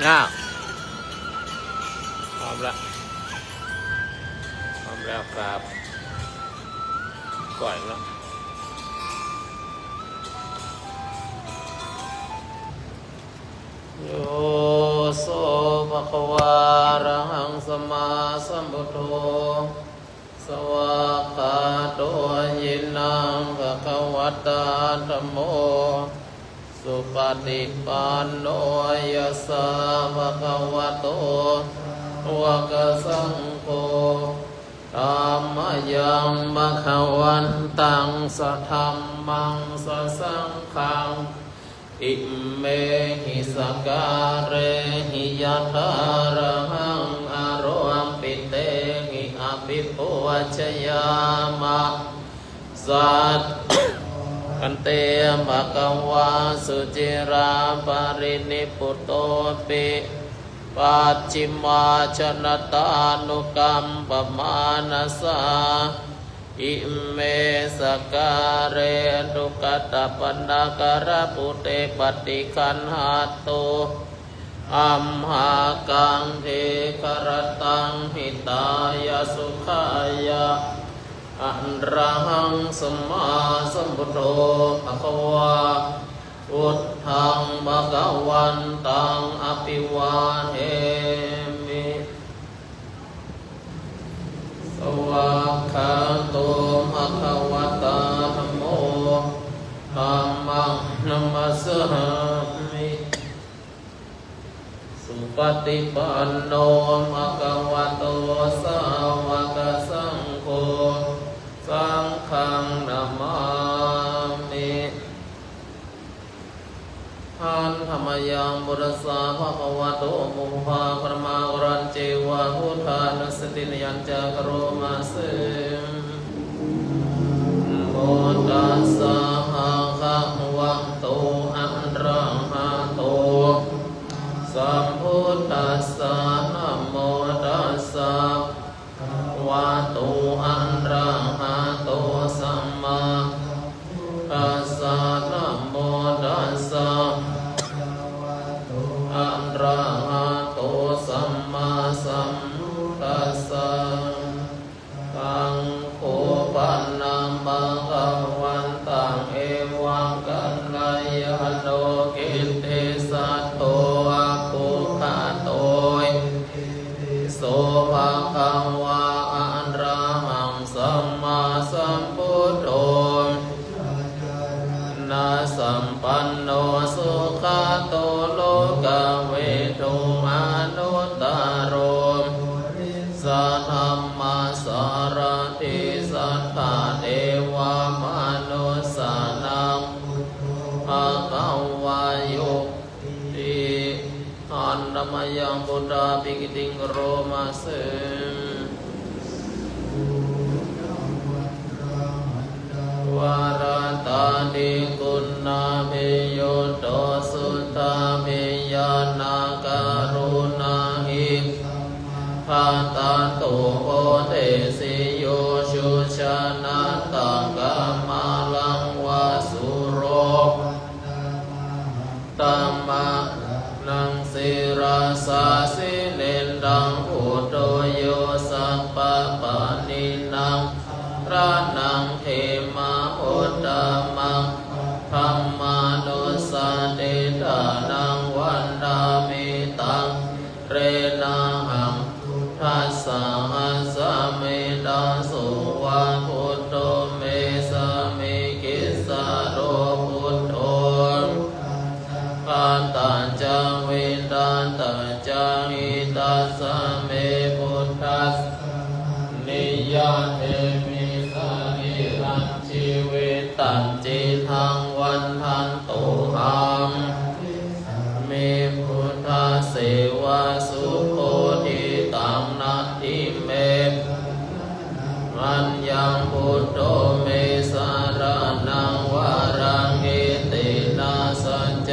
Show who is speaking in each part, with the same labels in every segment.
Speaker 1: ง่าพร้อมแล้วครับก่อยแล้วโยโสภะคะวาอะระหังสัมมาสัมพุทโธสวากขาโตยินังภะคะวะตาธัมโมสุปฏิปันโนยัสสะภะคะวะโตวะกะสังโฆธัมมยังภะคะวันตังสัทธัมมังสังฆังอิเมหิสการะหิยะถาระหังอโรอัมปิเตหิอภิปุวัชยามะสัตกันเตภะคะวาสุจิราปรินิพพุตโตปิปัจฉิมาชนตานุกัมปมานัสสาอิเมสการเรตุกตปันดาการะปุเตปฏิคันหาตุอัมหากังเทครตังหิตายาสุขายาอันระหังสัมมาสัมพุทโธภะคะวะพุทธังภะคะวันตังอภิวาเทมิสวากขาโตภะคะวะตาธัมโมธัมมังนัมมัสสามิสุปฏิปันโนภะคะวะโตสาวกสังโฆสังฆังนามามิหันธรรมยังบุรสาภะคะวะโตมุภาปรมาวรัญเจวะพุทธานุสติยัญจกโรมาเสโมตัสสะภะคะวะโตอะระหะโตสัมพุทธัสสะนะโมตัสสะวะโตอะระหะโตสัมมาตัสสะนะโมตัสสะอะระหะโตสัมมาสัมพุทธัสสะตังโฆปันนังภะคะวันตังเอวังกัลยาโนกิตติสัตโตอะปุคาโตโสภะคะวะอะระหังสัมมาสัมพุทโธนะสัมปันโนสุขโตโลกเวทุอนุตตโรสัทธัมมาสารติสัทธาเทวมนุสสานังภะคะวะโยติอันธรรมยังพุทธาภิกขิติงโรมาเสวาราตาดิคุณนาภิโยโตสุตตาภิญาณาการุณาหิภาตาโตโหเตสิโยชุชานาตังกามาลังวาสุโรตัมมานังสิราสาสิเนดังอุโตโยสัพพะปะนินังรานังเทมาโหตมังธัมมานุสาเตทานังวันดามิตังเรนะหังทัสสะหัสสะเมตาสุวะพุทโธเมสะเมกิสสะโรพุทโธปัตตัญจวิตันตัญจหิตัสสะเมพุทธัสนิยาเทมิสนิรันชีวิตันจิทังวันทันตุหังเมพุทธเสวะสุโคทิตังนาทิเมมันยังพุทโธเมสารนังวารังเอตินาสัจจ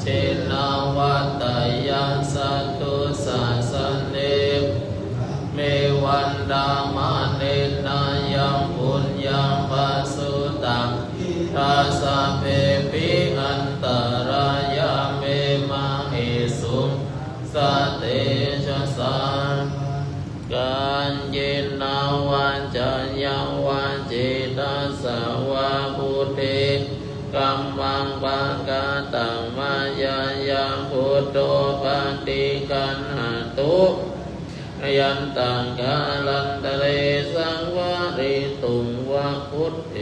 Speaker 1: เชนาวัตตยัสสตุสัสเนเมวันดามาเนนายังปุญญังปัสสุตังทัสสะเพปิอันตรายาเมมะเหสุ จิตัสสาวะพุทเทกัมมังปังกาตังมายายังพุทโธปฏิกันหตุยันตังกาลันตะเลสังวาริตุงวะพุทเท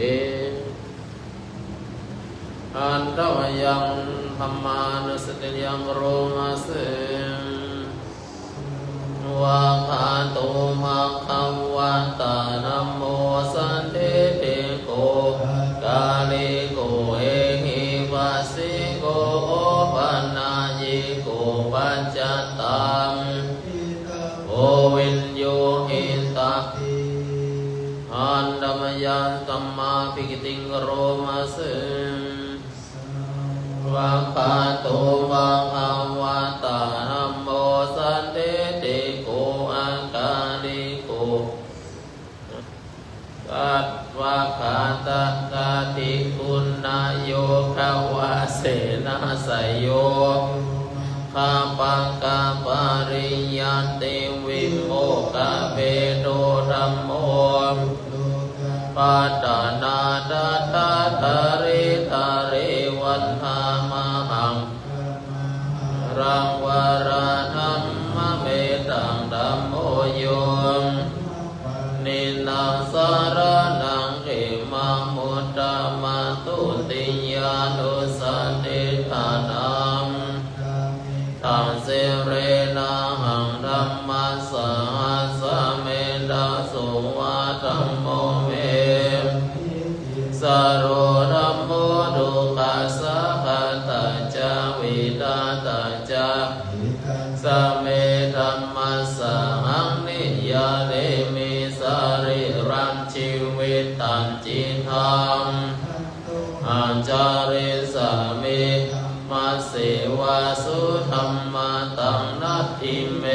Speaker 1: อันตวยังธัมมานุสติยังโรมาเสวะคาโตมะคะวะตานะโมสันเทติโกกาลิโกเอหิปัสสิโกโอปันนายิโกปัจจตังโอวินโยหิตาอันดมยังตัมมาปิกิติงโรมาเสวะคาโตมะคะวะตานะโมสันเทติโกอะกาลิโกกัตวะคาตะกาติกุณาโยภวะเสนาสยโยข้าปังกาปาริยันติวิโมกะเปโตธัมโมปัตตานาตาตาทาริทาริวันหามหังรังวาราธัมมะเมตังธัมโมโยนินาสารนังเขมังมุตตะมาตุติยานุสันติฐานังตังเสเรนะหังธัมมัสสะสะเมตาสุวะธัมโมเมสโรธัมโมดุขัสสะขะตะจาวิตาตะจาสะเมธัมมัสสะหังนิยาเรมิสาริรันชีวิตันจิตังอัญจาริสามิมัสสิวาสุธัมมาตังนัตถิเม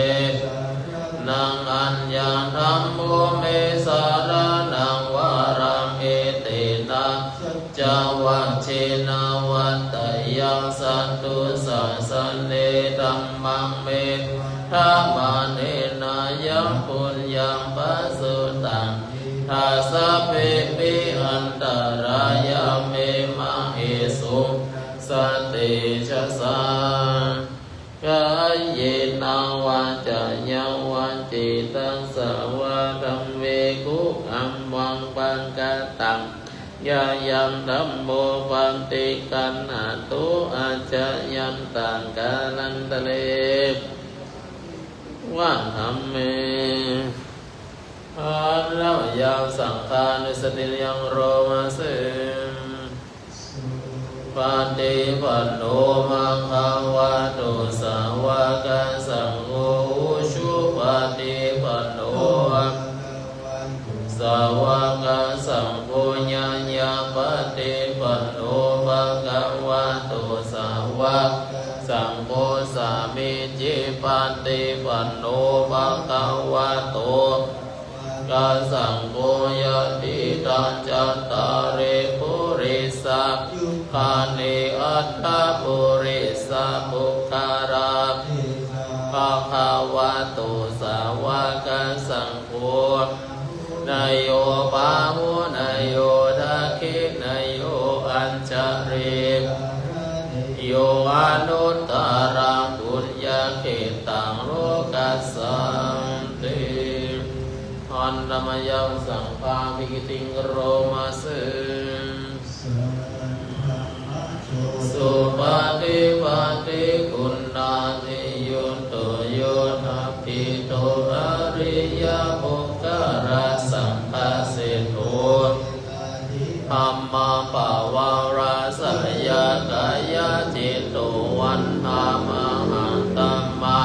Speaker 1: นังอัญญังธัมโมเมสารนังวารังเอเตนะจาวัชเชนะวัตตยังสันตุสัสสเนธัมมังเมธัมมาเนนะยังปุญญังปัสสุตังทัสสะเพปิอันตรายาเมมะเหสุสติชะสังกายเยนะวาจายังวันจิตังสวะธัมเวกุอัมวังปังกตังยายังธัมโมปันติกันหตุอาจายันตังกาลันตะเลวะธัมเมอันแล้วยาวสังฆานุสติยังโรมาเสปฏิปันโนมังคะวะโตสาวกสังโฆอุชุปฏิปันโนสาวกสังโฆญาญาปฏิปันโนภะคะวะโตสาวกสังโฆสามิจิปฏิปันโนภะคะวะโตกาสังโฆยะติตัญจัตตาริปุริสัพพานิอัตถปุริสัพพุคาราภะคะวะโตสาวกสังโฆนายโยปาหุนายโยทักขินายโยอัญจาริโยอนุตตรังปุญญาเขตังโลกัสสันติอันนมยังสังฆามิกิติงโรมาเสสุปฏิปัติคุณนาติยุตโตโยทัพพิโตอริยปุคคารสังฆาเสโตธัมมาปวาราสยกายจิตโตวันธามหังตัมมา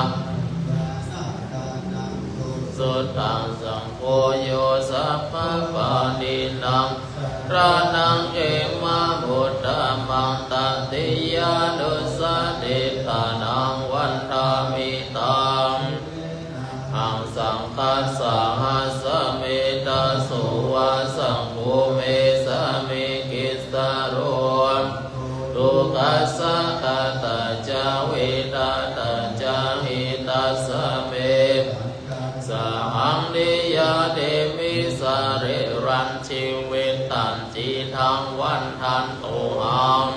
Speaker 1: สุตังสังโฆโยสัพพปานินังรานังเอมาบุตตมังตติยานุสติฐานังวันธามิตังหังสังคัสสะหัสสะเมตาสุวาสังโฆเมสะเมกิสตาโรตุกัสสะคาตาจาเวตาตาจาหิตัสสะเมสหังนิยาเดมิสาเรรันชี เวตันจีทังวันทันโตหัง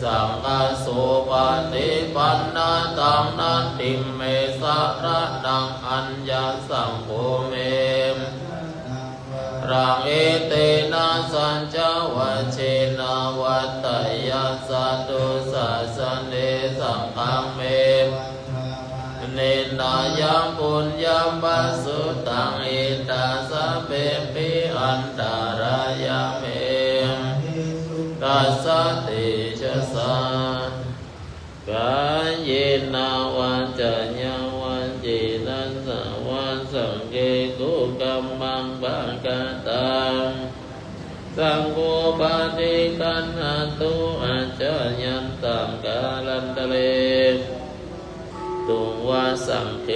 Speaker 1: สังฆโสปฏิปันนาตังนันติเมสะระนังอัญญสังโฆเมรังเอเตนะสัญจวัชเชนะวัตตยาสัตตุสัสเนสังฆเมเนนายังปุญญปัสสุตังอิตาสะเปปิอันตารายาเมตัสสะติชะสากายเยนาวันจะยังวันจีนัสสะวันสังเกตุกัมมังบังกตังสังโฆปฏิคันหตุอาจายันตังกาลันตะเลตุวาสังเก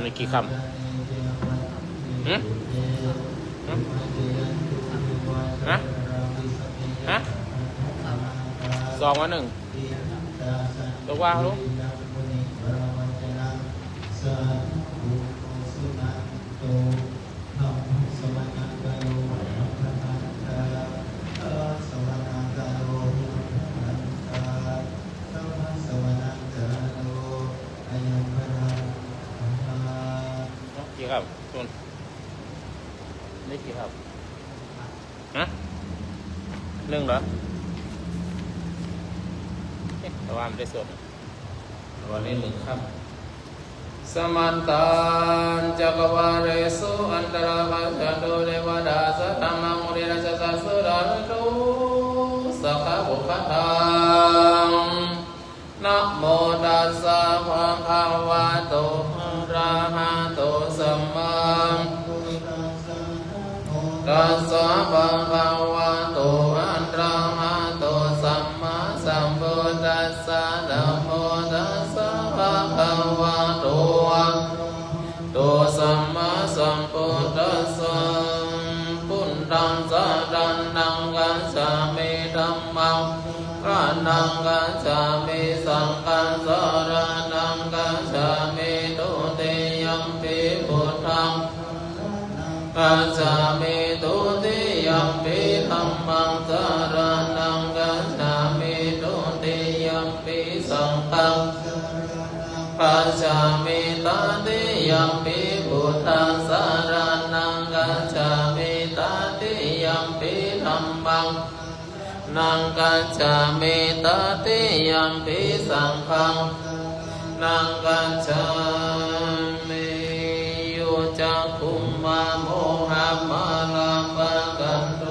Speaker 1: นี่กี่คำสองวันหนึ่งตัวว่าลูกกี่ครับส่วนนี่กี่ครับหนึ่งเหรอแต่ว่ามันได้ส่วนวันนี้หนึ่งครับสมันตันจักวาเรสุอันตราภัสสันโตเทวดาสัตตมังมุนิราชสัสสุรานุสัพพะบุคตังนะโมตัสสะภะคะวะโตอะระหะโตสัมมาตัสสะภะคะวะโตอะระหะโตสัมมาสัมพุทธัสสะนะโมตัสสะภะคะวะโตสัมมาสัมพุทธัสสะพุทธังสะรันนังกัจฉามิธัมมังสรณังกัจฉามิสังฆังสรณังกัจฉามิตุติยัมปิพุทธังกัจฉามิตุติยัมปิธัมมังสรณังกัจฉามิตุติยัมปิสังฆังกัจฉามิตติยัมปิพุทธังสรณังกัจฉามิตติยัมปิธัมมังนังกัจฉามิตติยัมปิสังฆังนังกัจฉามิโยจักขุมมาโมหะมาลาปะกันโต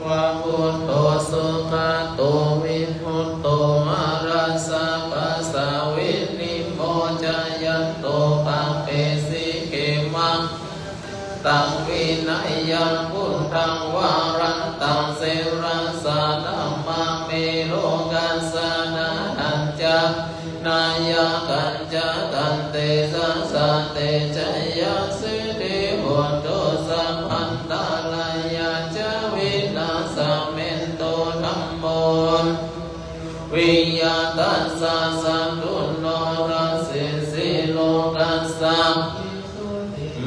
Speaker 1: วะพุทโธสุขโตวิมุตโตอะรัสสะปัสสะวินิโมจายันโตปะเปสิเกมังตังวินัยยังพุทธังวารันตังเสรัสสะนัมมาเมโลกัสสะนะหันจานายกันจกันเตสัสสะเตชะยะสิติโหตุสัมพันตาลายาจาวินาสเมนโตธัมโมวิยาตัสสะสันตุโนรัสสิสิโลกัสสะ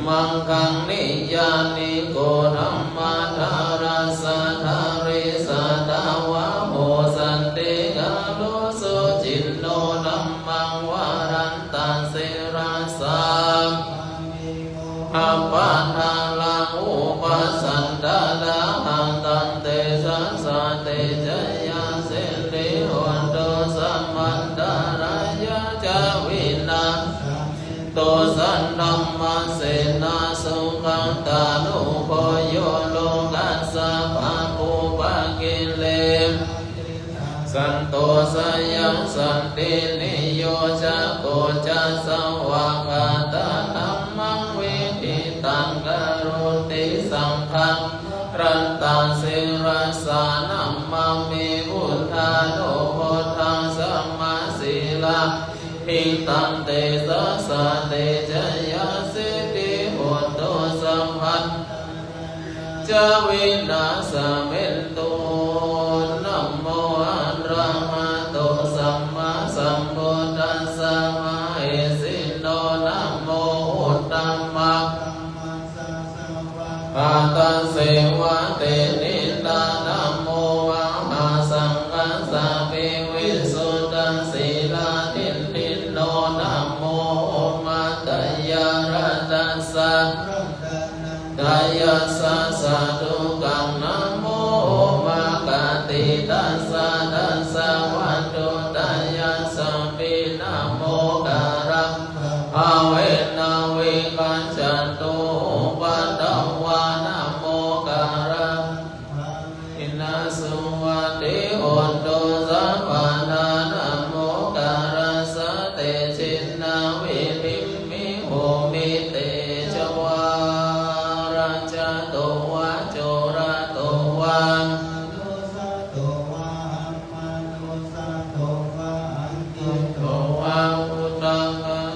Speaker 1: มังคังนิยานิโกธัมมาทารัสสะทาริสัตวะโหสันติกาโลสุจินโนธัมมังวารันตังสิรัสสะอัปปะทาลังอุปสันตาลาหังตันเตสัสสะเตจยาสิริโหตุสัมมันตารายาจาวินาโตสันธัมมะเสนาสุขังตานุโพโยโลกัสส ะภะภูปะกิเลสสันโตสยังสันตินิโยจะโกจะสวากาตาธัมมังวิทิตังกรุติสังฆังรันตังสิรัสสานัมมังมิพุทธาโนโพธังสัมมาสีลาภิตันเตสัสสะเตจยาสิติโหตุสัมพันธ์จาวินาสเมนตุนะโมอะระหะโตสัมมาสัมพุทธัสสะมะเหสิโนนะโมอุตตมังปะตะเสวะเตนิตานะโมวะหาสังฆัสสะภิวิสุทธัสสีลาทินทินโนนะโมมัตตยารัตตัสสะกายสัสสะทุกังนะโมมากติตัสสะตัสสะวัตถุตายาสัมปินะโมการะภเวนะวิปัสสตุปัตตวานะโมการะอินาสุวัติโหตุสัพพะนานะโมการะสะเตชินาวิธิมิโหมิเตจวาราชะโตวะโจระโตวะโตวะอุตตะ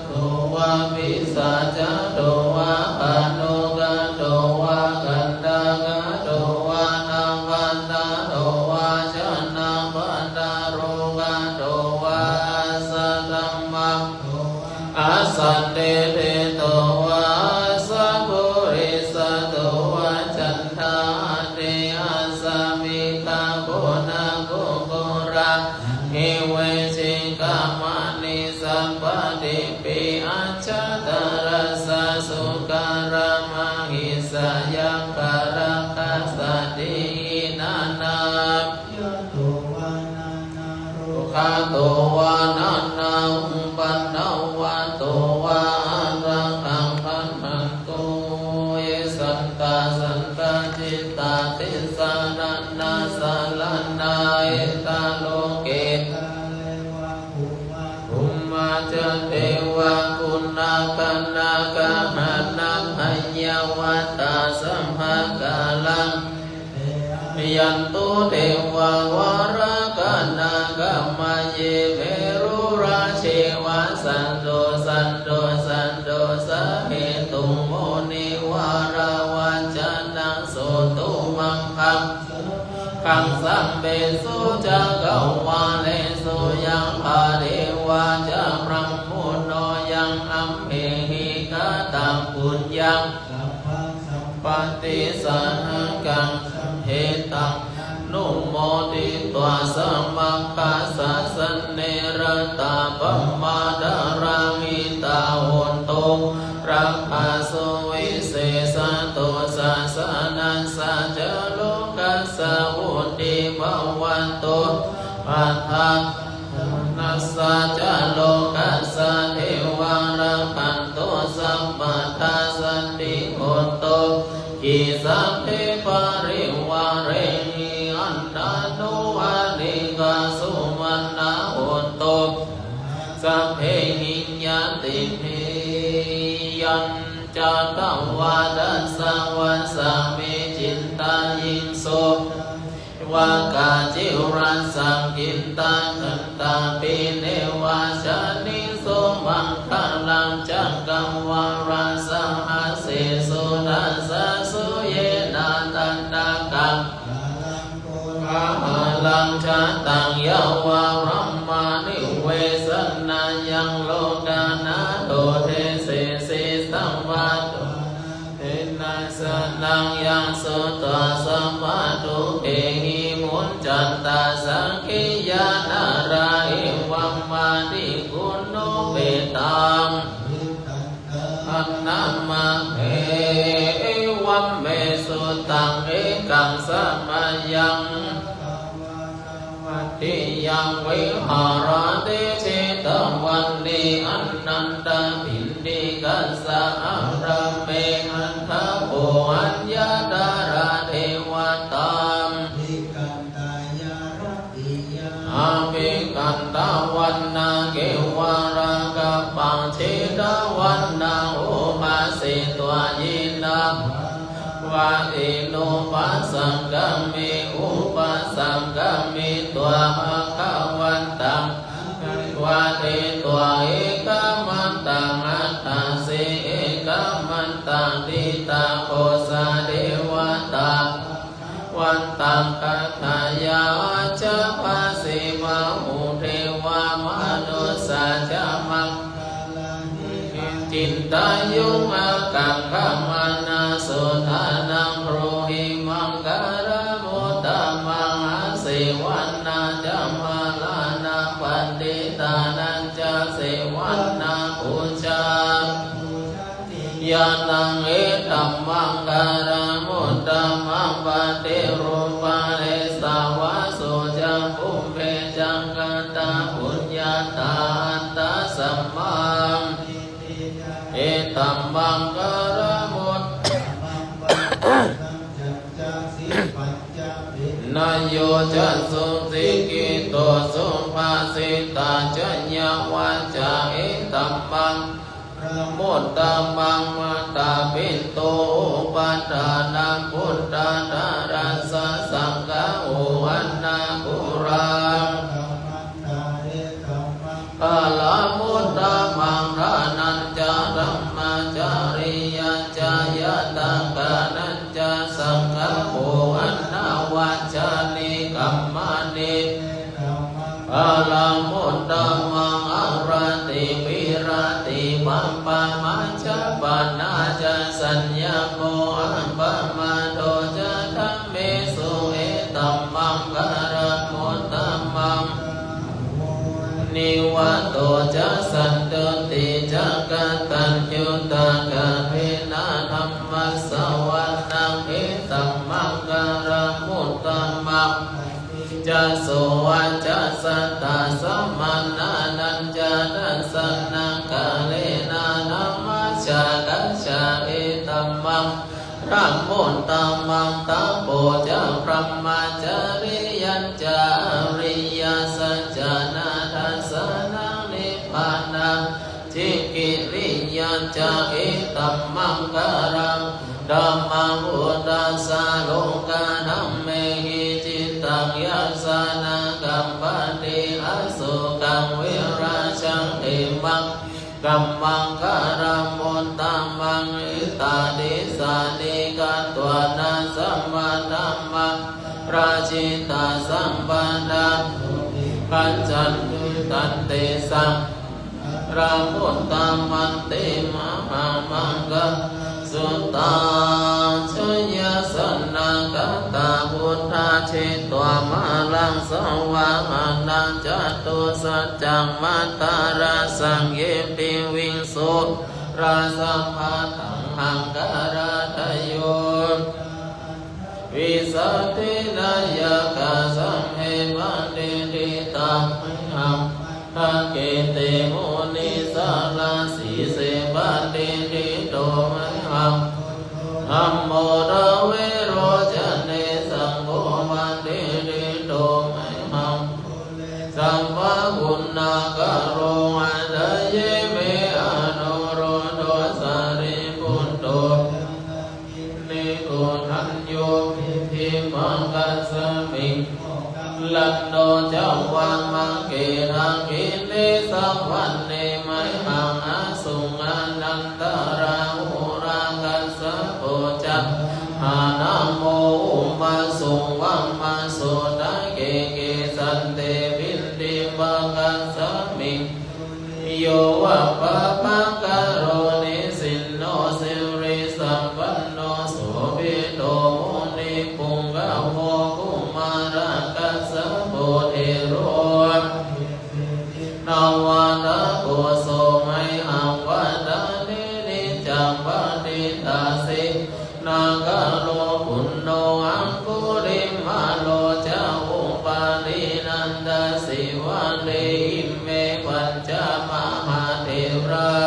Speaker 1: โตวะวิสัจจะโตวะปะโนกะโตวะกันดากะโตวะนาคันตะโตวะชนะปันตะโรกะโตวะสัตตัมมะอาสันเตเตโตวะสัพพุริสโตวะจันทาเตอาสามิกาโกนาโกโกระเอเวชิกามานิสัมปติปิอัจฉตรัสสะสุการะมหิสายังการะคัสสตินานาทุกขโตวานานาอุปันนาวะโตวาระหังพันธันตุเยสันตาสันตาจิตตาติสารันนาสาลันนาเอตาโลเกภุมมาจะเทวะคุณาคันนาคาหันนังหัยยวัตตาสัมภกาลังยันตุเทวาวรกันนาคัมมะเยเมรุราเชวะสันโดสันโดสันโดสะเหตุโมนิวาราวัจนังโสตุมังคังขังสัมเบสุจักวาเลสุยังภาเดวะจะพรังมุโนยังอัมเหหิกาตังปุญญังปฏิสังกังเหตังนุโมติตวาสัมมัคคะสัสสเนรตาปัมมาดารามิตาโหนตุรักขาสุวิเศษตุสัสสะนัสสะจโลกัสสะวุติภวันตุปัฏฐานัสสะจโลกัสสะเทวารักขันตุสัมปัฏฐาสันติโหนตุกิสัพเพปริวาเรหิอันดานุอานิกาสุมาณโหนตุสัพเพหิญาติเพยัญจัตวาดัสสะวัสสะเมจินตายิงโสวากาจิรัสสังกินตาขันตาปิเนวาชานิโสมังคะลังจักกังวาราสหัสเสสุนัสสะสุเยนาตันตากังอาลังชาตังยาวารัมมานิเวสนายังโลกานาโตเทเสสิสัมวัตเทนัสนังยังสุตตะสัมมาตุเอหิมุนจันตาสังขิยานาราหิวัมมานิกุณโนเปตังอันนามาเอวัมเมสุตังเอกังสัมมายังติยังวิหารติจิตวันนิอันนันตปินดิกัสสะอารัมเมหันทโพอัญญาดาราเทวตา ตาวันนาเกวารากะปังเชตาวันนาโอมาสิตัวยินาวะเอโนปัสสังกัมมิอุปัสสังกัมมิตัวภวันตังวะเทตัวเอกมันตังอัตตาสิเอกมันตังดิตาโคสะเทวตาวันตังกัตถายาจะภาสิมาหุเทวามนุสาจะมังจินตายุมากังขมานาสุทานังโรหิมังการมุตตมังอาศิวันนาจะมาลานาปันติตานันจะสิวันนาปูชายานังเอตัมมังการมุตตมังปฏิรูปะเอสาวะโสจังปุเพจังกตาปุญญาตาอัตตาสัมมังเอตัมมังการมุตนายโยจัสสุสิกิโตสุภาสิตาจัญญาวาจาเอตัมมังมุตตมังมัตตาปิโตปัฏฐานังพุทธาธารัสสะสังฆะโออันนาปุรังกาลามุตตมังรานันจารัมมาจาริยจายตังกานันจาสังฆะโออันนาวาจานิกัมมานิกาลามุตตมังอาราติวิราติปัมปะมัจจปนาจาสัญญโมอัมปะมาโตจะธัมเมสุเอตัมมังการมุตตมังนิวัตโตจะสันตุติจะกตัญญูตากะเวนะธัมมัสสวะนังเอตัมมังการมุตตมังจะโสวะจะสัตตาสัมมานานันจะนัสสนังกาเลนะธัมมัสสะกัจฉาเอตัมมังรัมมุตตมังตะโพจะพรหมจาริยัญจาริยสัจจานาทัสสะนังนิพพานังจิกิริยัญจาเอตัมมังการังธัมมังอุตตัสสะโลกานัมเมหิจิตตังยัสสะนะกัมปติอสุกังวิราชังเอมังกัมมังการังมุตตมังอิตาดิสานิกัตวนาสัมมาธัมมังราชิตาสัมปันนาปัจจันตุตันเตสังรามุตตมันเตมหามังกะสุตตาชยสันนังกัตตาพุทธาเชตัวมาลังสวะหันนังจัตตุสัจจังมัตตาราสังเยปิวิงโสราสัมภะตังหังการาทโยวิสัตตินายกะสัมเหมันเดติตังหังทะเกเตโมนิสาลาสีเสบันเดติโตมหังธัมโมระเวโรจเนสังโฆมันเดติโตมหังสัมภะกุณากะโรอัตเยเมอโนโรโตสาริปุตโตนิโกทัญโยทิมังกัสสมิลันโนเจ้าวังมังเกรังกินเนสัมวันเนไมหังอาสุงอนันตราหุรากัสสะโพจักหานาโมอุมาสุงวังมาสุตะเกเกสันเตวินติมังกัสสมิโยวะปะปังกะโรนิสินโนสิริสัมปันโนโสภิโตมุนิปุงกะโมกุมาระกัสสะโพเทโรนาวานะโกโสไมหังวัฏานินิจังปฏิตาสินากะโลปุณโนอังคุริมาโลจะอุปาลินันดาสิวันเดอิเมปัญจมหาเทรา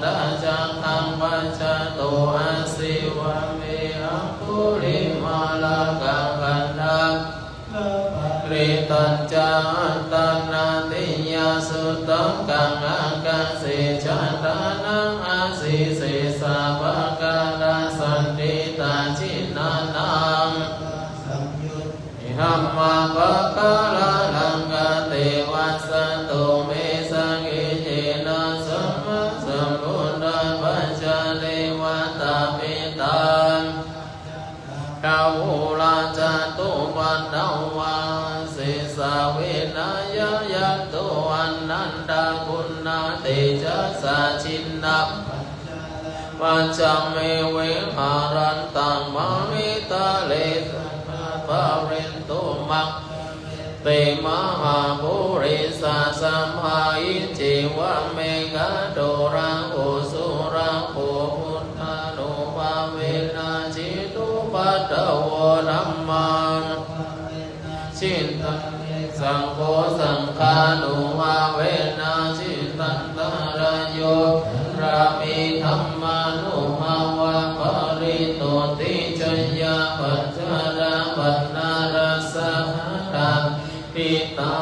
Speaker 1: ตาจังคังปัจจโตอาศิวะเมอังคุริมาลากังกันดังริตัญจานตันนาติยาสุตังกังอากังสิจันตานังอาสิเสสะภะกาลาสันติตาจินานังหัมมาภะกาลาลังกาเตวัสสันตุเมสังอิเจนะสัมมาสัมพุทธัสปัจจเลวะตาปิตังกาวุลาจตุปันดาวาสิสาเวนายะยัตโตอันนันดากุณาเตจัสสะชินนับปัญจเมเวหารันตังมามิตาเลสภาเรนตุมังเตมหาบุริสาสัมหาอิจิวะเมกะโดรังโอสุรังโอพุทธานุภาเวนะจิตุปัตตวนัมมังชินตังสังโฆสังฆานุภาเวนะชินตันตระโยรามิธัมมานุภาวะปริโตติจยาปัจจาระปันนารัสสะตังปิตา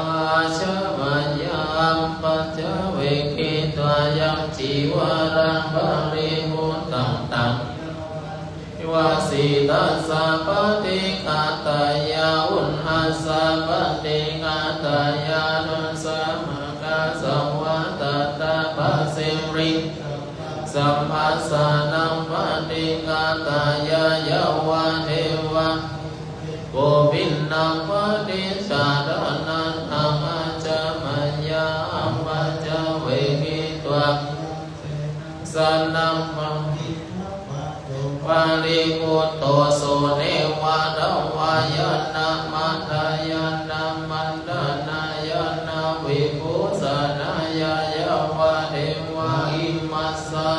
Speaker 1: ชะมัญญามปัจจเวกิตวายังจีวรังปริมุตตังตังวาสีตัสสะปฏิฆาตายาอุณหัสสะปฏิฆาตายานุสัมมกาสัมวัตตะปัสสิริสัมภัสสะนังปฏิฆาตายายาวะเทวะโกวินนังปฏิชาดานันทังอาจามัญญาปัจจเวกิตวะสันนังมังปาริปุตโตโสเนวะดาวายนะมัตตายนะมันดานายนะวิปุสนายายาวะเทวะอิมัสสะ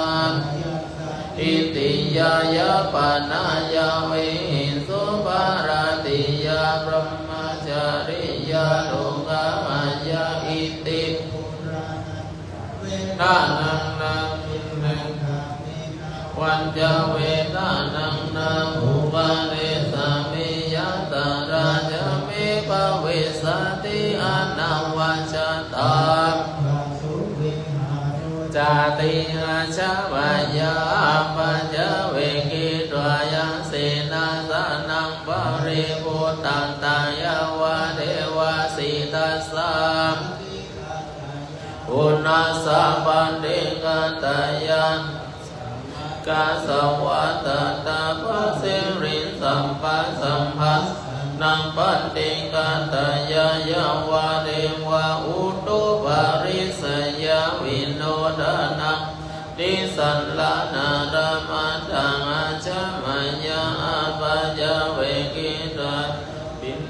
Speaker 1: อิติยายาปานายาเวหิสุปาราติยาพรหมจาริยาโลกายาอิติทานังนามินังวันจเวทานังนาอุปาเรสามิยะตาราชเมปะเวสติอานาวัชตาจาติอาชาวัญญาปัญจเวกิตวายังเสนาสนังปริปุตตังตายาวะเทวะสิตัสสะอุณาสะปันติกาตายานกาสวัตตาปัสสิริสัมปัสสัมภัสนังปันติกาตายายาวะเทวะอุตุปาริสยาวิโนดานังดิสันลานาดามาตังอาจามัญญาปัจจเวกิตาปิน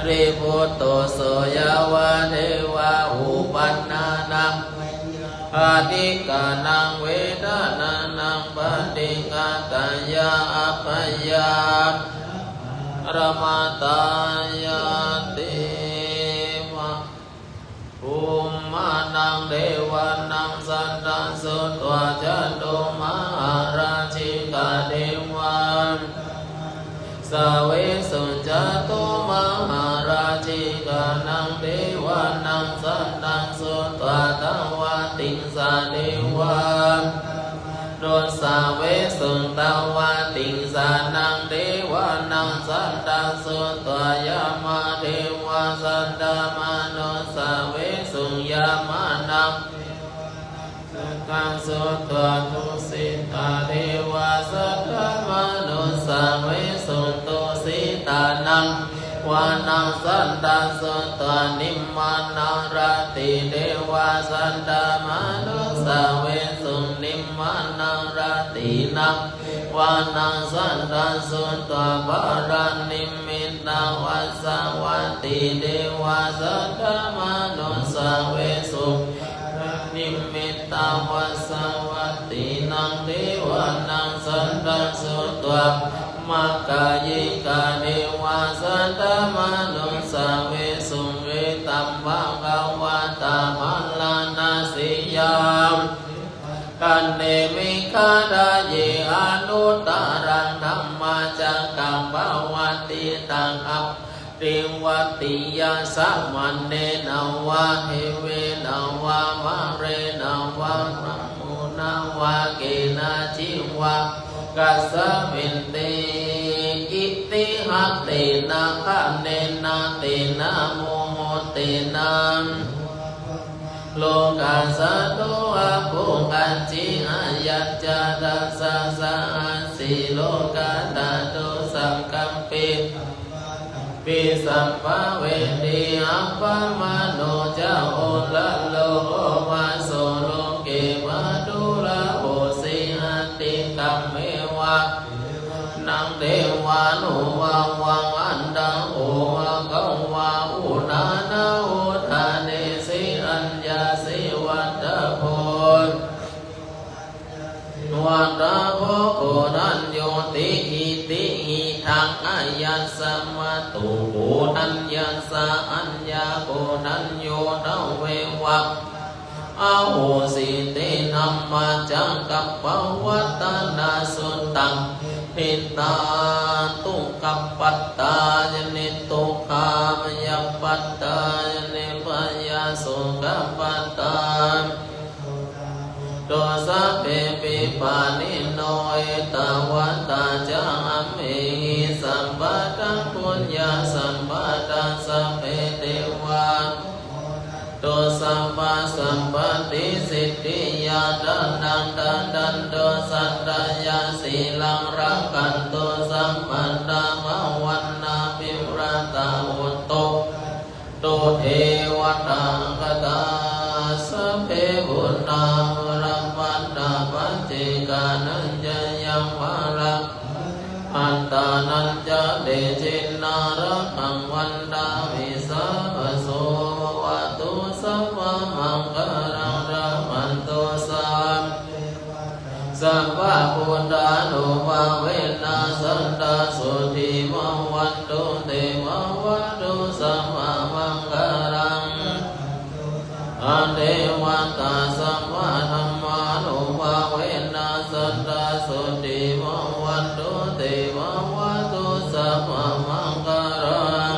Speaker 1: ริปุตโตโสยาวะเทวะอุปันนานังอาติกานังเวทานานังปฏิฆาตายาอัปยารมาตายาติมะภูมิมานังเทวานังสันตังสุตวะจันโตมหาราชิกาเทวาสเวสุจโตมหาราชิกานังเทวานังสันตังสุตวะตวะติงสาเทวาโดสาเวสุตวะติงสานังเทวานังสันตังสุตวะยามาเทวาสันตมาโนสาเวสุยามานังกังสุตวะตุสิตาเทวาสัตตมนุสาเวสุตุสิตานังวานังสันตังสุตวะนิมมานังรติเทวาสันตมนุสาเวสุนิมมานังรตินังวานังสันตังสุตวะปารานิมิตตวัสสวัตติเทวาสัตตมนุสาเวสุนิมิตตวัสสวัตตินังเทวานังสันตังสุตวะมัคคายิกาเทวาสัตตมนุสาเวสุเวตัมป ภะคะวะตามัลลานาสิยามกันเนมิคาดาเยอนุตตรังธัมมาจักกังภวัตติตังอัปติวัตติยาสัมมันเนนาวะเฮเวนาวะมะเรนาวะนะโมนาวะเกนะจิวะกัสสมินเตกิติหัตเตนะคะเนนะเตนะโมโหเตนะโลกัสสะโตอะปุกัจจิอายัจจาตัสสะสะสิโลกัตตะโตสังกัมปิปิสัมภเวทิอัปปมโนจะโอละโลวาโสโลเกมาตุระโหสิหันติกัมเมวะนังเทวานุวาวังอันดังโอวะกังวาอุนานาโอทาเนสิอัญญาสิวัตตะโพวัตตะโพโกนันโยติอิติหิทังอายัสสมาตุโกนัญญาสะอัญญาโกนัญโยทเววัปอาโหสิติธัมมาจังกัปปวัตตนาสุตังหิตาตุกัปปัตตายนิตุขามยัปปัตตายนิพยาสุกัปปัตตาโตสัพเพปิปานิโนเอตวัตตาจังเมหิสัมปะทังปุญญาสัมปะทังสัพเพเทวาโตสัมปะสัมปติสิทธิยาดันดังดันดันโตสัตตยาสีลังรักขันโตสัมปันดามวันนาปิราตาอุตโตโตเทวตากตาสัพเพบุญนารัมปันดาปัจเจกานัญญยังวารังอัตตานัญจเดชินารักังวันดาวิสัพโสวะตุสัพพมังคารังรามันโตสัมสัพพะพุทธานุภาเวนะสันตสุทิมวันตุเตมวัตตุสัพพมังคารังอันเทวตาสัมมาธัมมานุภาเวนะสันตสุทิมวันตุเตมวัตตุสัพพมังคารัง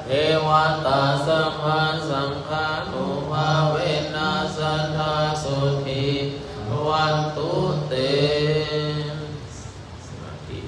Speaker 1: เทวตาสัมมาสังฆานุภาเวนะสันตสุทิวันตุเตสมาธิ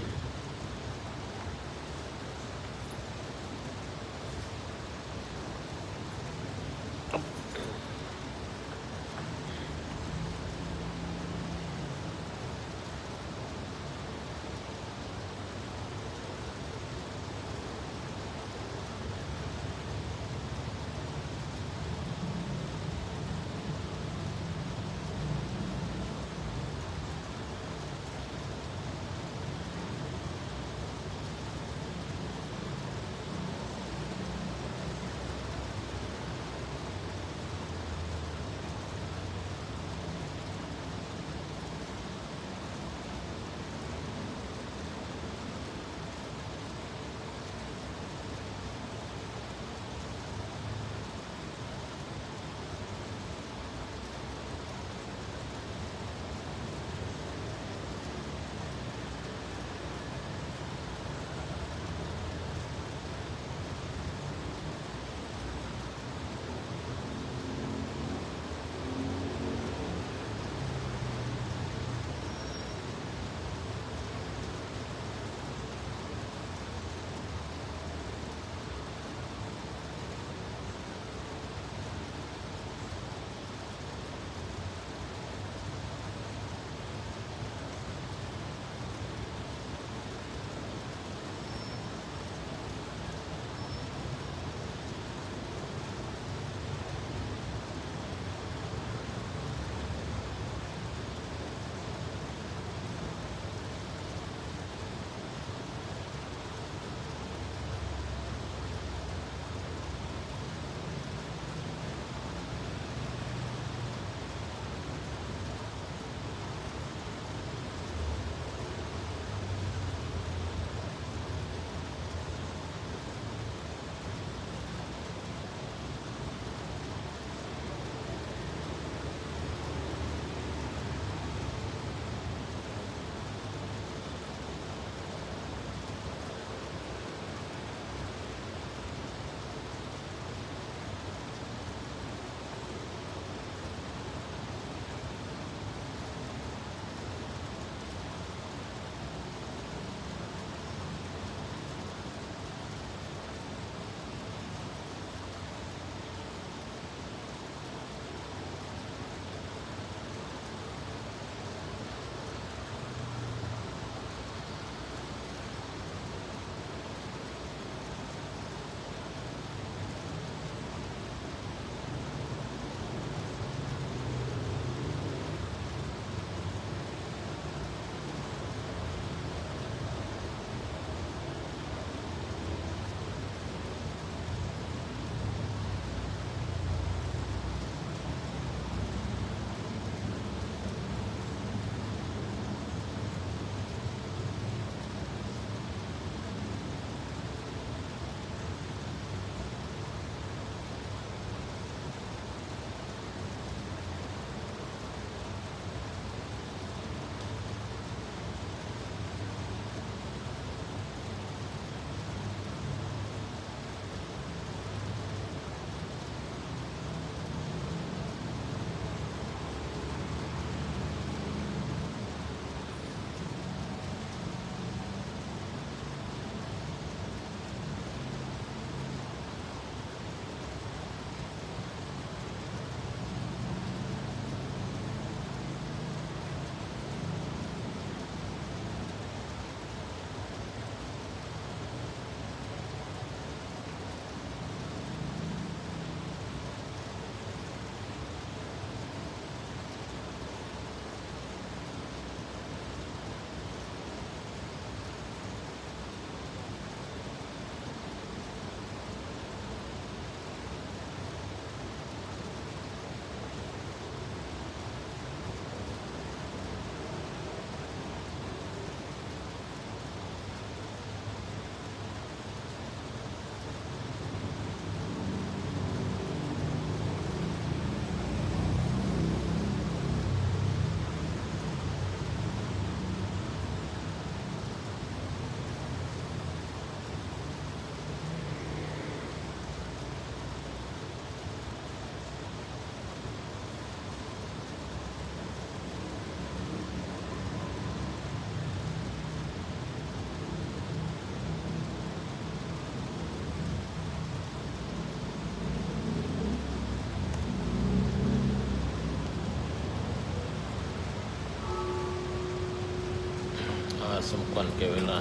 Speaker 1: สมควรแก่เวลา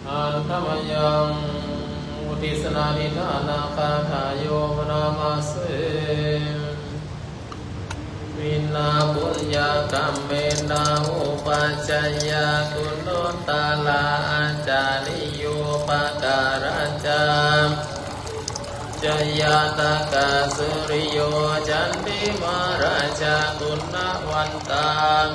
Speaker 1: อันธรรมยังอุทิศนานิทานาคาถาโยมนามาเสวินาบุญญากรรมเมนาอุปัจจยากุณุตตาลาอาจาริโยปการาจามจยาตากาสุริโยจันติมาราชากุณวันตัง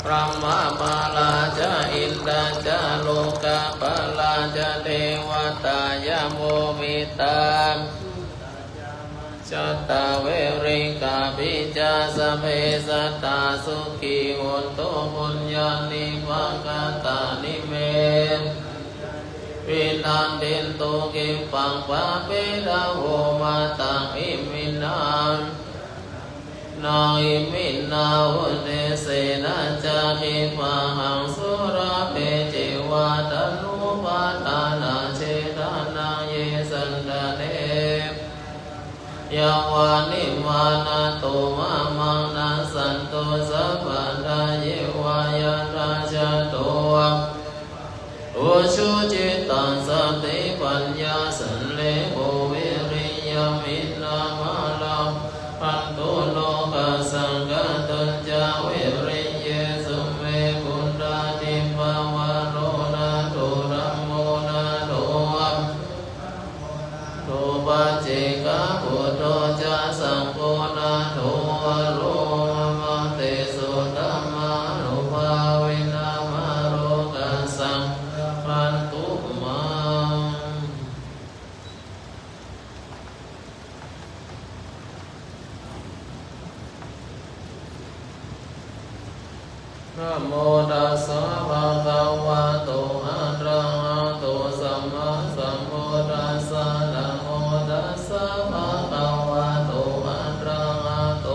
Speaker 1: พระมามาลาจาอินดาจาโลกาปลาจาเทวตายาโมมิตาจัตตาเวริกาปิจาสเปสัตตาสุขีโหตุปุญญานิวังกตานิเมวินันตินตุกิปังปะเปดาโหมาตังอิมินังนาอิมินาวุเนเสนาจาคิปังสุราเปจิวาตานุปาตานาเชตานาเยสันดาเนยาวานิมานาโตมามังนาสันโตสัพพันธาเยวายาราชาโตโอชุจิตังสัพติปัญญาสันเลโภวิริยมินามาลาปันโตโลกสังฆตัญจาวิริยสุเมกุณดาติภาวะโรนาโตรัมโมนาโตโตปัจเจกะพุทโธจาสังโฆนาโตโลมาเตสุธัมมานุภาเวนะมาโรกัสสังปันตุมังนะโมตัสสะภะคะวะโตอะระหะโตสัมมาสัมพุทธัสสะนะโมตัสสะภะคะวะโตอะระหะโต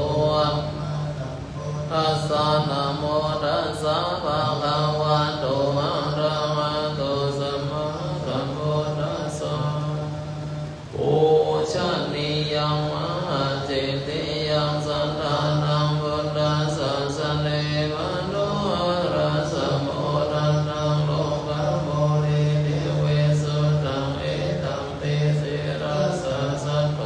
Speaker 1: ตัสสะนะโมตัสสะภะคะวะโตอะระหะโตสัมมาสัมพุทธัสสะโอชะนิยังมหาเจติยังสันทานังพุทธัสสะสะเนมโนรัสสะโมทันนังโลกะโมนิเทเวสุตังเอตัมปิสิรัสสะสัตโต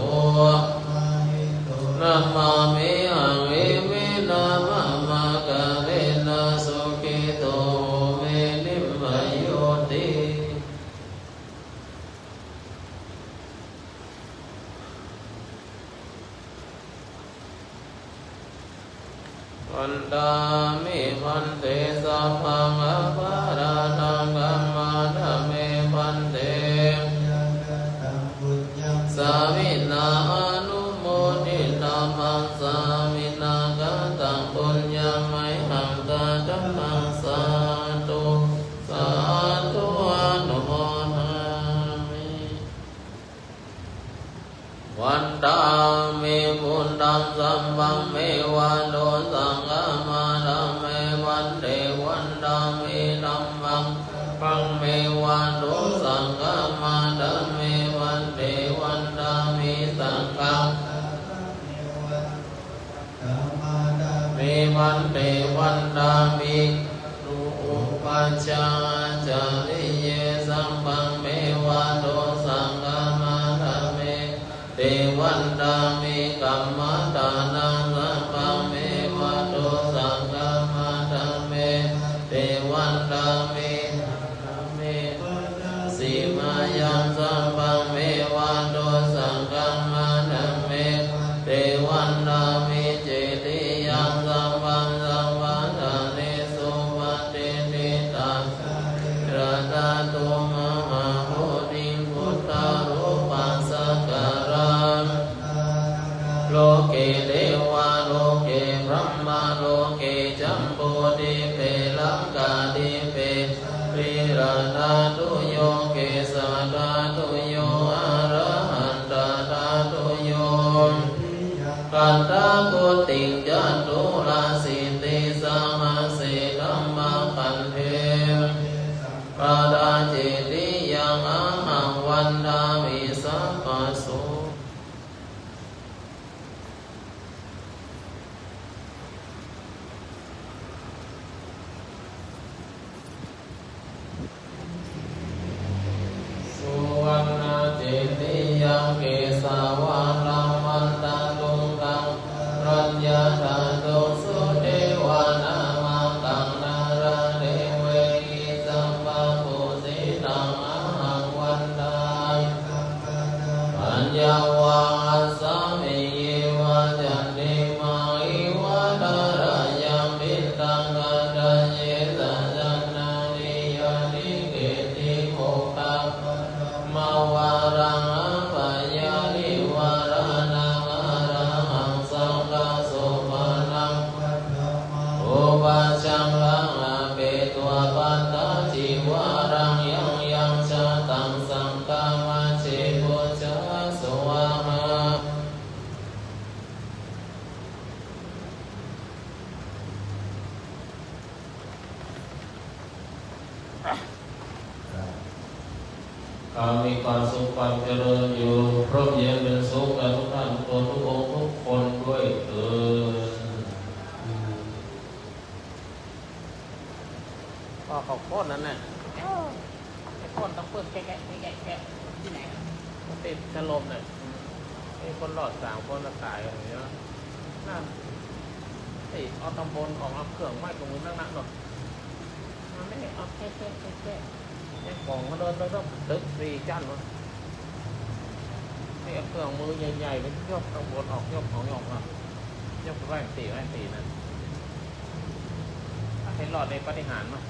Speaker 1: นะมามิหังเอมินามะมะกะเรนะสุขิโตเมนิมมะโยติวันตามิวันเตสัพพังอภาราทังกัมมาธเมวันเตสามินาอนุโมทินามังสามินากตังปุญญาไมหังตาตัมังสาธุสาธุอนุโมทามิวันตามิบุญตังสัมปังเมวันโดสังฆมาธเมวันเทวันตามิธัมมังปังเมวันโดสังฆมาธเมวันเทวันตามิสังฆังเมวันเทวันตามิรูปัจจาจาริเยสัมปังเมวันโดสังฆมาธเมเทวันตามิกัมมตานังสัมปังเมวันโดสังฆมาธเมเทวันตามิเมสีมายังสัมปังเมวันโดสังฆมาธเมเทวันตามิเจติยังสัมปังสัมปัฏฐาเนสุปฏิทิตังรัตตุมหาโพธิพุทธารูปังสักการังโลเกเทวาโลเกพระมาโลเกจัมโพธิเปลังกาดิเปวิราธาตุโยเกสาธาตุโยอะระหันตาธาตุโยกันตาโกติจันตุราสิติสังหเสธัมมาคันเทปาดาเจติยังอะหังวันดามิสัพพะโส อ วะลังมันตาตุงกังรัญญาธาตุสุเทวานามาตังนาราเทเวหิสัมปะปุสิตังอหังวันตาปัญญาวาสามิเยวะจันติมาหิวะตารายังปิตังกัตถเยสะจันนานิยาติเกติโภคะมาวารังอภยานิวารานังอรหังสังฆโสภานังอุปัชฌังลังอาเปตัวปัตตาจิวารังยังยังชาตังสังฆมาเชปุจจสวาหาข้ามีความสุขความเจริญอยู่พร้อมเย็นเป็นสุขกันทุกท่านทุกคนทุกองค์ทุกคนด้วยเถิดก็เขาโค่นนั่นแหละไอ้โค่นต้องเพิ่มแกะที่ไหนมันติดถล่มเนี่ยไอ้คนหลอด3 คนตายอย่างเงี้ยนั่นไอ้เอาตำบลออกเอาเครื่องไม้ตรงมือนั่งๆหน่อยมันไม่ได้เอาแค่ยังกล่องมาเดินแล้วตึก4 ชั้นวะนี่เอาเครื่องมือใหญ่ๆไปยกตำบลออกยกของยกนะยกไปตีนั่นเห็นหลอดในปฏิหารมั้ย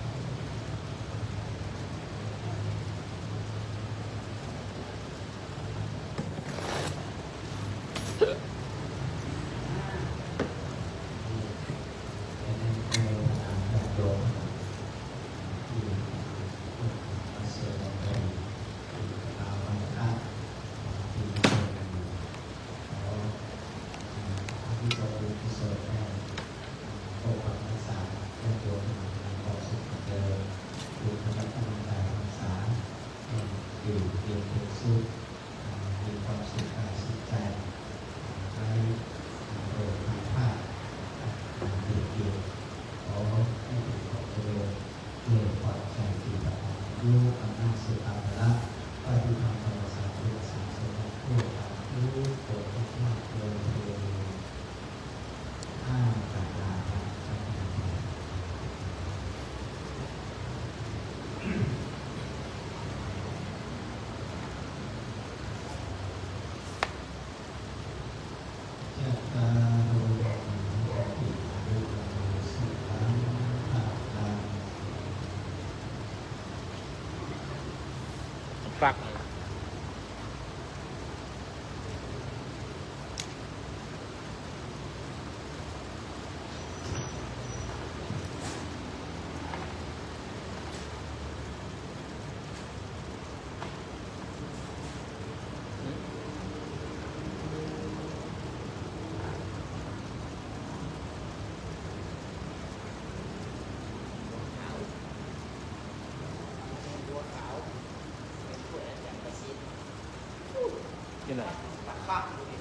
Speaker 1: ปักที่ไหน
Speaker 2: ตัดข้ามดูดิ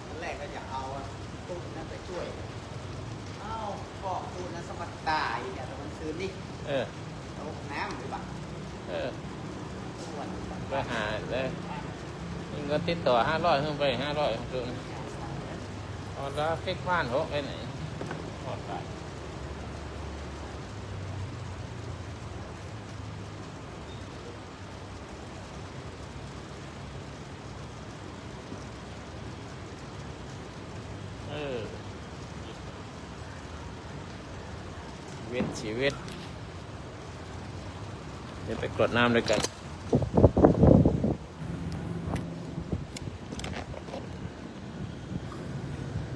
Speaker 2: ตอนแรกก็อยากเอาตู้นั้นไปช่วยเอ้าก็ตู้นั้นสมัครตายเนี่ยแต่มันซื้อนี่เอาน้ำหรือเปล่า
Speaker 1: ไปหาเลยเงินติดต่อ500ขึ้นไป500คือตอนแล้วเช็คบ้านเขาไปไหนหอดไปชีวิตเดี๋ยวไปกดน้ำด้วยกัน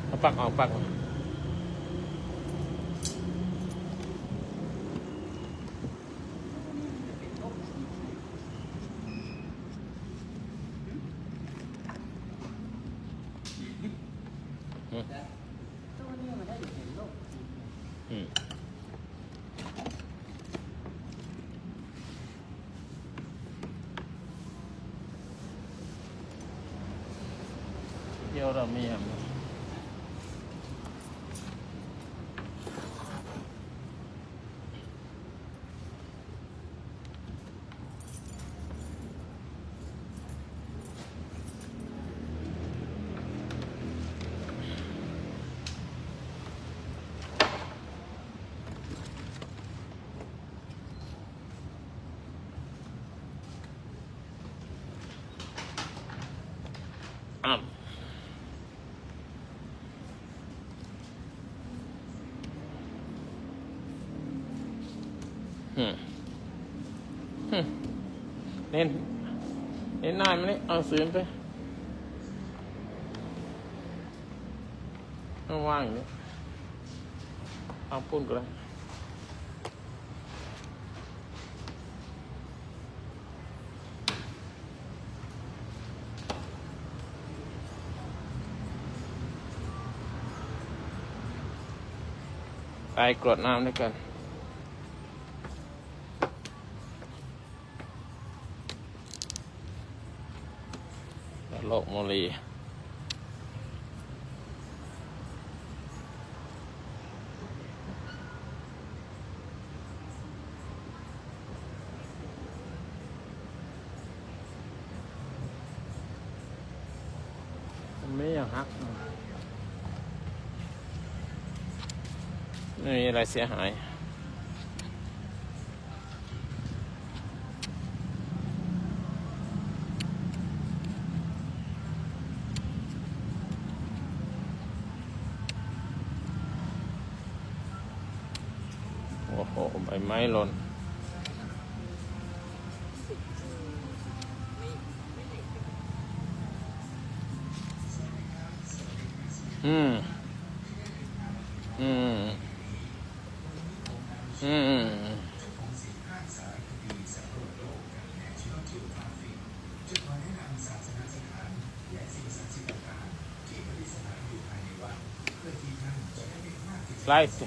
Speaker 1: เอาปักเอาปัก
Speaker 2: ตู้นี้มันได้เห็นโลก
Speaker 1: เดี๋ยวเรามีอย่าง อ้าวเน้นหน้ามันนี่เอาซื้อไปเอาว่างอย่างนี้เอาปุ้นก็ได้ไปกรดน้ำด้วยกันโลกโมลีไม่อยากฮักไม่มีอะไรเสียหายโอ้โหใบไม้หล่นอืมไล่สิ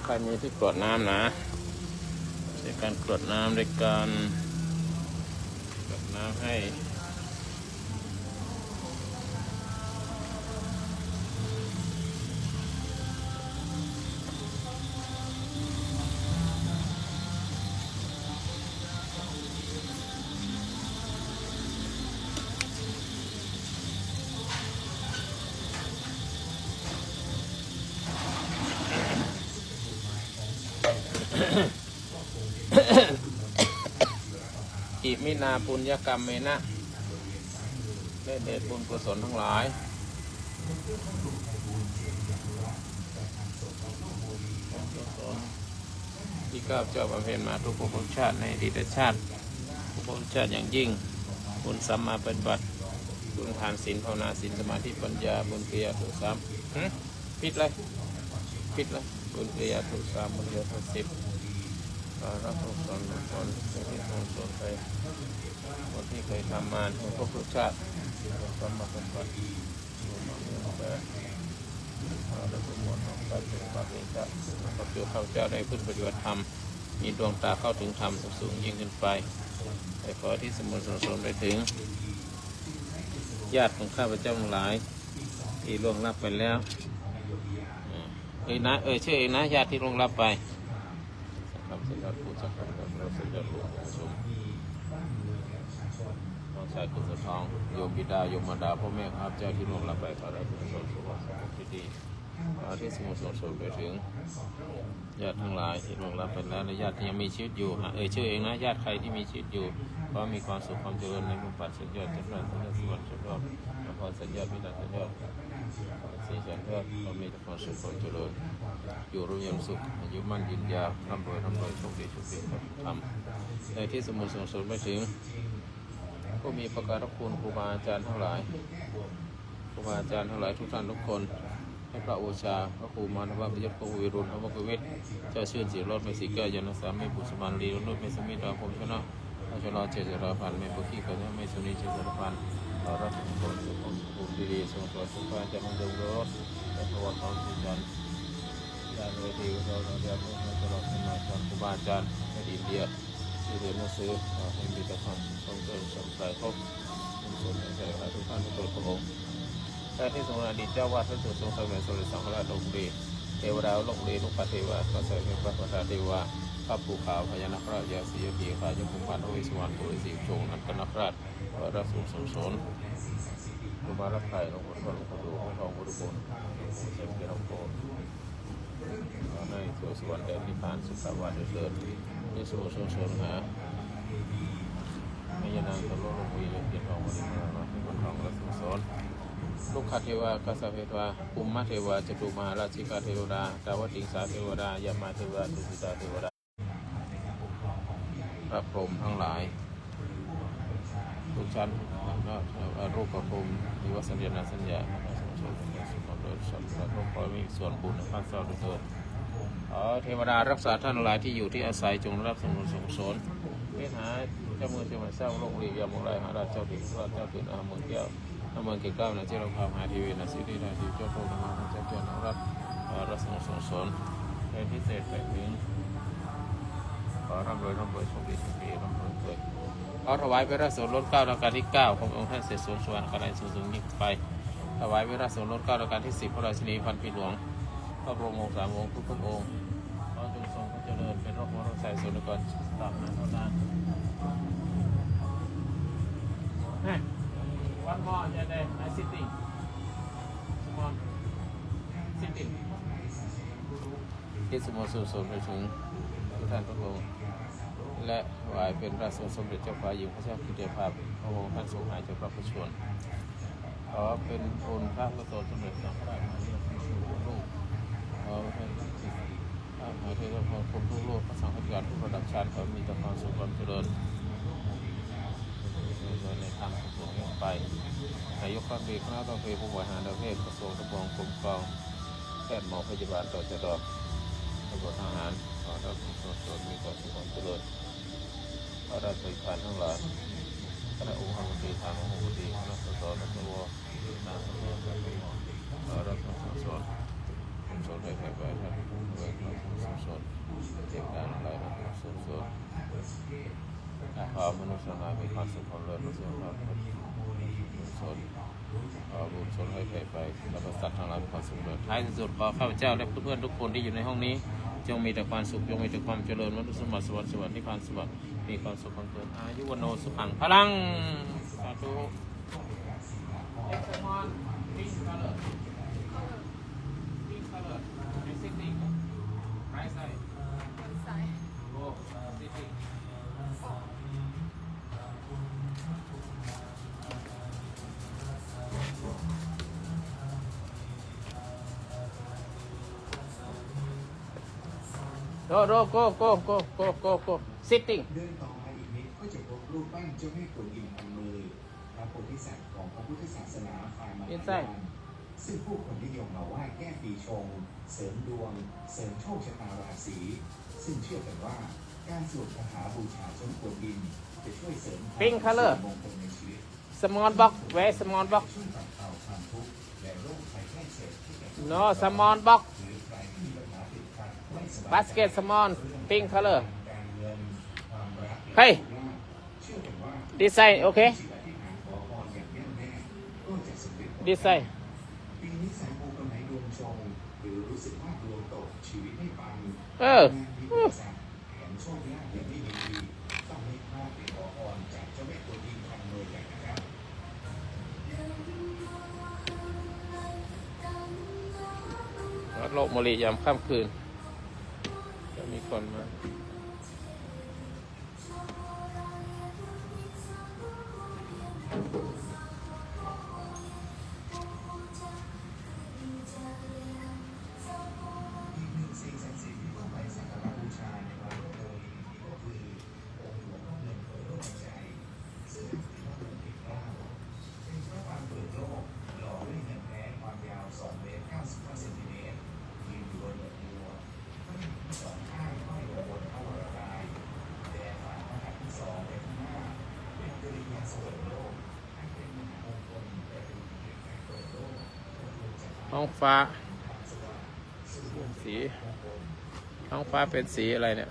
Speaker 1: ใครมีที่กรวดน้ำนะในการกรวดน้ำในการกรวดน้ำให้อิมินาปุญญกรรมเมนะได้เดชบุญกุศลทั้งหลายที่ข้าพเจ้าบำเพ็ญมาทุกภพชาติในอดีตชาติทุกภพชาติอย่างยิ่งบุญสัมมาปฏิบัติบุญทานศีลภาวนาศีลสมาธิปัญญาบุญเกียรติสามปิดเลยบุญเกียรติสามบุญเกียรติ10รับทุกส่วนที่ส่วนไปคนที่เคยทำมาทุกภพชาติสัมมาปฏิบัติเราทุกคนต้องปฏิบัติจะขอเจ้าข้าพเจ้าได้พึ่งปฏิบัติธรรมมีดวงตาเข้าถึงธรรมสูงยิ่งขึ้นไปแต่ขอที่สมุทรสนไปถึงญาติของข้าพเจ้าทั้งหลายที่ล่วงลับไปแล้วชื่อเองนะญาติที่ล่วงลับไปสักคำสัญญาผู้สักคำเราสัญญาผู้ชมน้องชายคุณสุทองโยมบิดาโยมมารดาพ่อแม่ข้าพเจ้าที่ล่วงลับไปขอได้ผลสุขภาพที่ดีที่สมุทรสนไปถึงญาติทั้งหลายที่ล่วงลับไปแล้วและญาติที่ยังมีชีวิตอยู่ชื่อเองนะญาติใครที่มีชีวิตอยู่ขอมีความสุขความเจริญในบุญปัจจัยยอดจักรานสัญญาสวรรค์จักรานนครสัญญาพิลาสัญญาสีแสนยอดขอมีแต่ความสุขความเจริญอยู่ร่มเย็นสุขอายุมั่นยืนยาวร่ำรวยโชคดีครับทำในที่สมุทรสนไปถึงก็มีประการคุณครูบาอาจารย์ทั้งหลายทุกท่านทุกคนให้พระโอชาพระครูมานวะพระยศพระวิรุณพระมกุเวศเจ้าชื่นสีรถไม่สีแก้ยนสามีบุษมันลีรุ่นไม่สมิดาพรมชนะพระชลาเจริญพันธ์ไม่ปุขี้กันไม่สุนีเจริญพันธ์เรารับผลสุขภูมิดีทรงตัวสุภาพจะมันเดิมรถแต่พระวัตรของสิจันยานเวทีเราเรียนรู้มาตลอดสมัยก่อนครูบาอาจารย์ในอินเดียที่เรียนหนังสือให้มีแต่ความทรงจำสมใจครบส่วนในใจทุกท่านทุกคนพระองค์แต่ที่สมัยอดีตเจ้าวาดพระสุทรงสมัยสมเด็จสังฆราชองค์ดีเทวดาลงดีลูกพระเทวาพระเสด็จพระประธานเทวาพระภูเขาพญานาคราชยาสีพีขายภูมิพันธ์วิสวรรณปุริสิชงอันตนาคราชพระราชสุสนรูมารับไข่หลวงพ่อหลวงพ่อดูห้องทองบุรุษเสด็จเกียรติโกในตัวสวรรค์แดนนิพพานสุขสวัสดิ์เดินที่สู่สนหา คเทวากสัพเพทวาภูมิเทวาจตุมหาราชิกาเทวดาดาวติงสาเทวดายามาเทวดาตุสิตาเทวดาพระพรหมทั้งหลายทุกชั้นรูปประพรหมนิวสัญญาสัญญาโดยสัตว์พระพรหมมีส่วนบุญในพระเจ้าด้วยเถิดเทวดารักษาท่านทั้งหลายที่อยู่ที่อาศัยจงรับสมบูรณ์สงสนเมตหาเจ้าเมืองเชียงใหม่สร้างโลกรียามุไรหาราชเจ้าถิ่นพระเจ้าถิ่นเมืองแก้วเมืองเก่งก้าวนะเจ้าเราพาหาทีวีนะสิรินาทีเจ้าโตนะมาเจ้าเจ้านะรับสมบูรณ์สงสนเป็นพิเศษแบบนี้ขอร่ำรวยโชคดีร่ำรวยเกิดถวายพระราชโอรสเก้ารัชกาลที่9ขององค์ท่านเสด็จสวรรคาลัยสูงยิ่งไปถวายพระราชโอรสเก้ารัชกาลที่10พระราชินีพันปีหลวงพระบรมวงศานุวงศ์ทุกพระองค์ขอจงทรงพระเจริญเป็นโรคมะเร็งสายส่วนก่อนตามนั้นเท่านั้นOne more, yeah, there. I sitting. Come on, sitting. ที่สมสุสมไปถึงทุกท่านพระองค์และถวายเป็นพระสมเด็จเจ้าฟ้าหญิงพระเจ้ากิติยาภาพระองค์ท่านทรงหายจากพระประชวรขอเป็นองค์พระพุทธสมเด็จสังฆราชมาเรียกลูกขอให้พระมหาเทพพรคุมทุกโลกพระสังฆการทุกระดับชั้นขอมีแต่ความสุขความเจริญในทางประสงค์ไปนายกรัฐมนตรีคณะรัฐมนตรีผู้บริหารประเทศกระทรวงทบวงกรมกองแพทย์หมอพยาบาลต่อจดตำรวจทหารขอรับส่วนมีความสุขความเจริญขอรับบริการทั้งหลายคณะองค์คมนตรีทางองค์คมนตรีคณะสสนสวนาสภาขอรับส่วนให้แผ่ไปท่านด้วยความส่วนเก็บการอะไรนะส่วนขอมนุษย์นามีความสุขความเจริญรู้สึกว่าบุญชนให้ไปแล้วก็สัตว์ทั้งหลายมีความสุขเลยท้ายที่สุดขอข้าพเจ้าและเพื่อนๆทุกคนที่อยู่ในห้องนี้จงมีแต่ความสุขจงมีแต่ความเจริญมนุษย์สมบัติสวรรค์นิพพานสวรรค์มีความสุขความเจริญอายุวันโนสุขังพลังสาธุgo sitting
Speaker 3: เดินต่อมาอีกนิดก็จะพบรูปปั้นเจ้าแม่กวนอิมพันมือพระโพธิสัตว์ของพระพุทธศาสนาฝ่ายมหายานซึ่งผู้คนนิยมมาไหว้แก้ปีชงเสริมดวงเสริมโชคชะตาราศีซึ่งเชื่อกันว่าการสวดคาถาบูชาเจ้ากวนอิมจะช่วยเสริมมงคลในชีวิต
Speaker 1: small box where small box
Speaker 3: ช่วยบรรเทาความทุกข์และโรคภัยไข้เจ็บที่เกิดขึ้น
Speaker 1: no small box
Speaker 3: หรือใครที่มีปัญหาติดขัดไม่สบาย
Speaker 1: basket small pink color
Speaker 3: การเงินความรัก
Speaker 1: hey
Speaker 3: เชื่อกันว่า
Speaker 1: this side okay
Speaker 3: ที่อธิษฐานขอพรอย่างแน่วแน่ก็จะสำเร็จ
Speaker 1: this side
Speaker 3: ปีนี้สายมูคนไหนดวงชงหรือรู้สึกว่าดวงตกชีวิตไม่ปัง
Speaker 1: เออ
Speaker 3: งานมีอุปสรรคแถมโชคลาภยังไม่ดีต้องไม่พลาดไปขอพรจากเจ้าแม่ตัวดีพันมือกันนะครับ
Speaker 1: วัดโลกมรียามค่ำคืนจะมีคนมา
Speaker 3: อีกหนึ่งสิ่งศักดิ์สิทธิ์ที่ต้องไปสักการะบูชาในวันโกยนี่ก็คือองค์หลวงพ่อเงินเปิดโลกใจซึ่งถือว่าเป็นอีกเก้าเป็นพระปางเปิดโลกหล่อด้วยเงินแท้ความยาว2 เมตร 95 เซนติเมตรยืนอยู่บนเหนือวัวพระหัตถ์ทั้งสองข้างห้อยลงบนพระวรกายแต่ฝ่าพระหัตถ์ทั้งสองไปข้างหน้าเป็นกริยาเสวยโลกให้เป็นมหามงคลและเป็นเกียรติการเปิดโลก
Speaker 1: ท้องฟ้าสีท้องฟ้าเป็นสีอะไรเนี่ย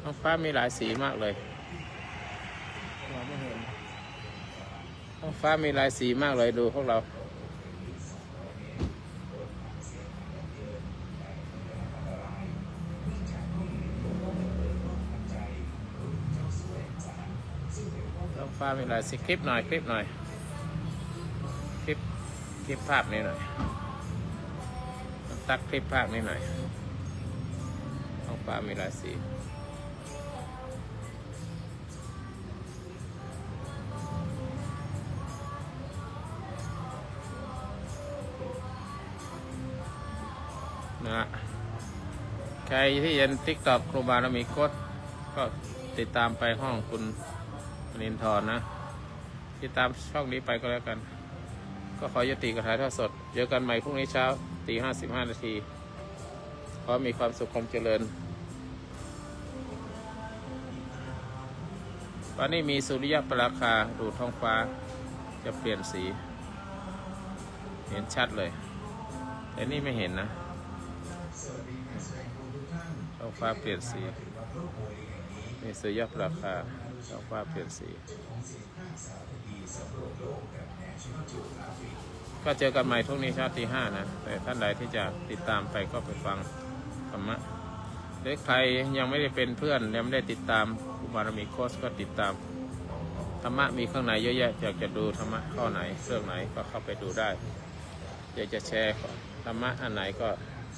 Speaker 1: ท้องฟ้ามีหลายสีมากเลยท้องฟ้ามีหลายสีมากเลยดูพวกเราท้องฟ้ามีหลายสีคลิปหน่อยคลิปภาพนี้หน่อยตักคลิปภาพนี้หน่อยท้องฟ้ามีหลายสี นะใครที่เห็น TikTok ครูบาลมีโค้ดก็ติดตามไปห้องคุณมณินทร์นะติดตามช่องนี้ไปก็แล้วกันก็ขอยุติการถ่ายทอดสดเจอกันใหม่พรุ่งนี้เช้า 5:55 นาทีขอมีความสุขความเจริญวันนี้มีสุริยะปราคาดูท้องฟ้าจะเปลี่ยนสีเห็นชัดเลยแต่นี่ไม่เห็นนะท้องฟ้าเปลี่ยนสีนี่สุริยะปราคาท้องฟ้าเปลี่ยนสีก็เจอกันใหม่พรุ่งนี้เช้า 5:00 นะแต่ท่านใดที่จะติดตามไปก็ไปฟังธรรมะหรือใครยังไม่ได้เป็นเพื่อนยังไม่ได้ติดตามครูบารมีโค้ชก็ติดตามธรรมะมีข้างในเยอะแยะอยากจะดูธรรมะข้อไหนเรื่องไหนก็เข้าไปดูได้อยากจะแชร์ธรรมะอันไหนก็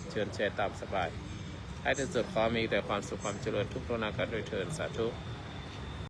Speaker 1: เชิญแชร์ตามสบายท้ายที่สุดขอมีแต่ความสุขความเจริญทุกประการโดยเถิดสาธุ